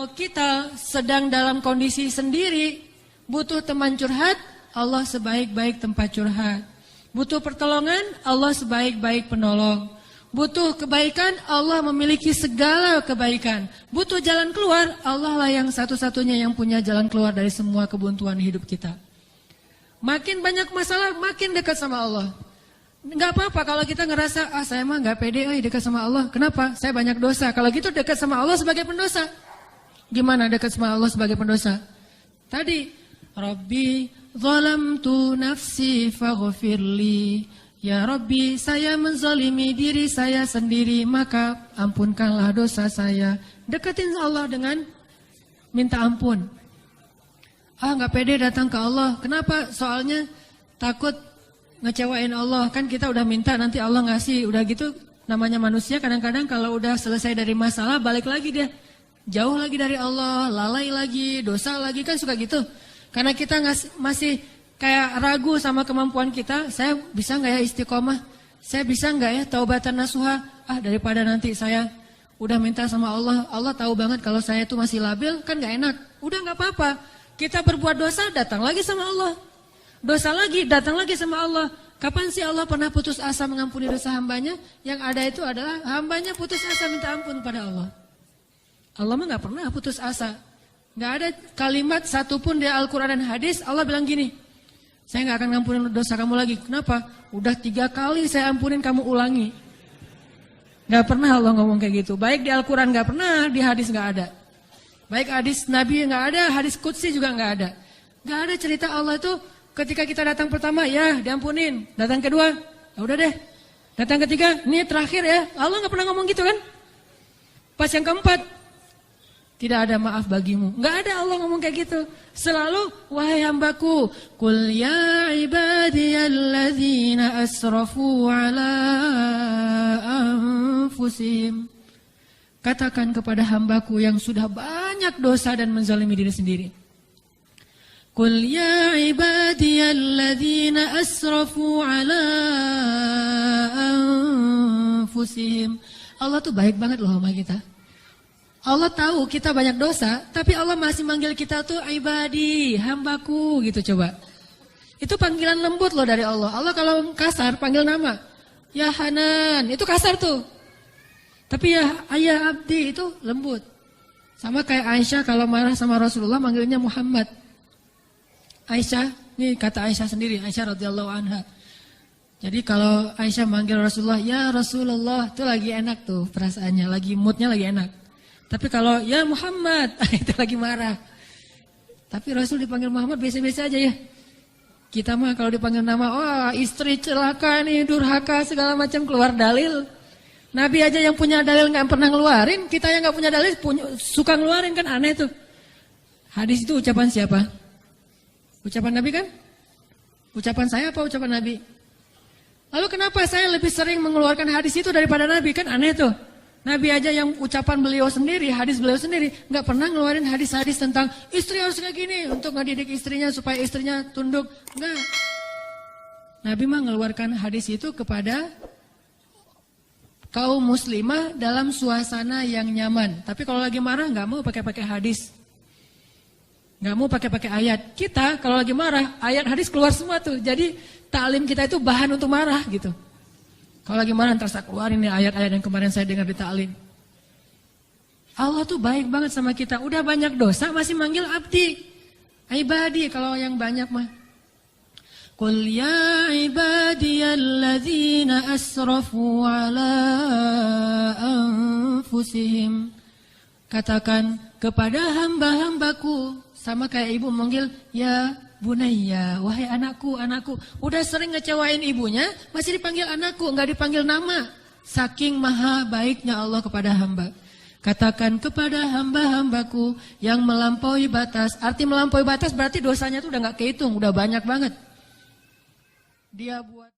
Kalau kita sedang dalam kondisi sendiri, butuh teman curhat, Allah sebaik-baik tempat curhat. Butuh pertolongan, Allah sebaik-baik penolong. Butuh kebaikan, Allah memiliki segala kebaikan. Butuh jalan keluar, Allah lah yang satu-satunya yang punya jalan keluar dari semua kebuntuan hidup kita. Makin banyak masalah, makin dekat sama Allah. Enggak apa-apa kalau kita ngerasa, saya mah enggak pede dekat sama Allah. Kenapa? Saya banyak dosa. Kalau gitu dekat sama Allah sebagai pendosa. Gimana dekat sama Allah sebagai pendosa? Tadi, Rabbi zalamtu nafsi faghfirli. Ya Rabbi, saya menzalimi diri saya sendiri, maka ampunkanlah dosa saya. Deketin Allah dengan minta ampun. Nggak pede datang ke Allah. Kenapa? Soalnya takut ngecewain Allah. Kan kita udah minta, nanti Allah ngasih. Udah gitu, namanya manusia kadang-kadang kalau udah selesai dari masalah, balik lagi dia. Jauh lagi dari Allah, lalai lagi, dosa lagi, kan suka gitu. Karena kita masih kayak ragu sama kemampuan kita, saya bisa nggak ya istiqomah? Saya bisa nggak ya taubatan nasuha? Daripada nanti saya udah minta sama Allah, Allah tahu banget kalau saya itu masih labil, kan nggak enak. Udah nggak apa-apa, kita berbuat dosa, datang lagi sama Allah. Dosa lagi, datang lagi sama Allah. Kapan sih Allah pernah putus asa mengampuni dosa hambanya? Yang ada itu adalah hambanya putus asa minta ampun pada Allah. Allah mah nggak pernah putus asa. Nggak ada kalimat satupun di Al-Quran dan hadis Allah bilang gini, saya nggak akan ngampunin dosa kamu lagi. Kenapa? Udah 3 kali saya ampunin, kamu ulangi. Nggak pernah Allah ngomong kayak gitu. Baik di Al-Quran nggak pernah, di hadis nggak ada. Baik hadis Nabi nggak ada, hadis Qudsi juga nggak ada. Nggak ada cerita Allah itu ketika kita datang pertama, ya diampunin. Datang kedua, ya udah deh. Datang ketiga, ini terakhir ya. Allah nggak pernah ngomong gitu kan? Pas yang keempat, tidak ada maaf bagimu. Nggak ada Allah ngomong kayak gitu. Selalu, wahai hambaku, Qul ya ibadiyalladzina asrafu ala anfusihim. Katakan kepada hambaku yang sudah banyak dosa dan menzalimi diri sendiri. Qul ya ibadiyalladzina asrafu ala anfusihim. Allah tuh baik banget loh sama kita. Allah tahu kita banyak dosa, tapi Allah masih manggil kita tuh ibadi, hambaku gitu coba. Itu panggilan lembut loh dari Allah. Allah kalau kasar panggil nama, ya Hanan, itu kasar tuh. Tapi ya ayah abdi itu lembut. Sama kayak Aisyah kalau marah sama Rasulullah manggilnya Muhammad. Aisyah, ini kata Aisyah sendiri, Aisyah radhiyallahu anha. Jadi kalau Aisyah manggil Rasulullah, ya Rasulullah, itu lagi enak tuh perasaannya, lagi moodnya lagi enak. Tapi kalau ya Muhammad, itu lagi marah. Tapi Rasul dipanggil Muhammad biasa-biasa aja ya. Kita mah kalau dipanggil nama, istri celaka nih, durhaka, segala macam keluar dalil. Nabi aja yang punya dalil nggak pernah ngeluarin, kita yang nggak punya dalil suka ngeluarin, kan aneh tuh. Hadis itu ucapan siapa? Ucapan Nabi kan? Ucapan saya apa ucapan Nabi? Lalu kenapa saya lebih sering mengeluarkan hadis itu daripada Nabi? Kan aneh tuh. Nabi aja yang ucapan beliau sendiri, hadis beliau sendiri, nggak pernah ngeluarin hadis-hadis tentang istri harus kayak gini untuk ngedidik istrinya supaya istrinya tunduk. Enggak. Nabi mah ngeluarkan hadis itu kepada kaum muslimah dalam suasana yang nyaman. Tapi kalau lagi marah nggak mau pakai hadis, nggak mau pakai ayat. Kita kalau lagi marah ayat hadis keluar semua tuh. Jadi taklim kita itu bahan untuk marah gitu. Kalau lagi marah ntar saya keluarin nih ayat-ayat yang kemarin saya dengar di ta'lim. Allah tuh baik banget sama kita. Udah banyak dosa masih manggil abdi. Ibadi kalau yang banyak mah. Qul ya ibadiyalladzina asrafu ala anfusihim. Katakan kepada hamba-hambaku. Sama kayak ibu manggil ya Bunayya, wahai anakku, anakku. Udah sering ngecewain ibunya, masih dipanggil anakku, nggak dipanggil nama. Saking maha baiknya Allah kepada hamba. Katakan kepada hamba-hambaku yang melampaui batas. Arti melampaui batas berarti dosanya tuh udah nggak kehitung, udah banyak banget. Dia buat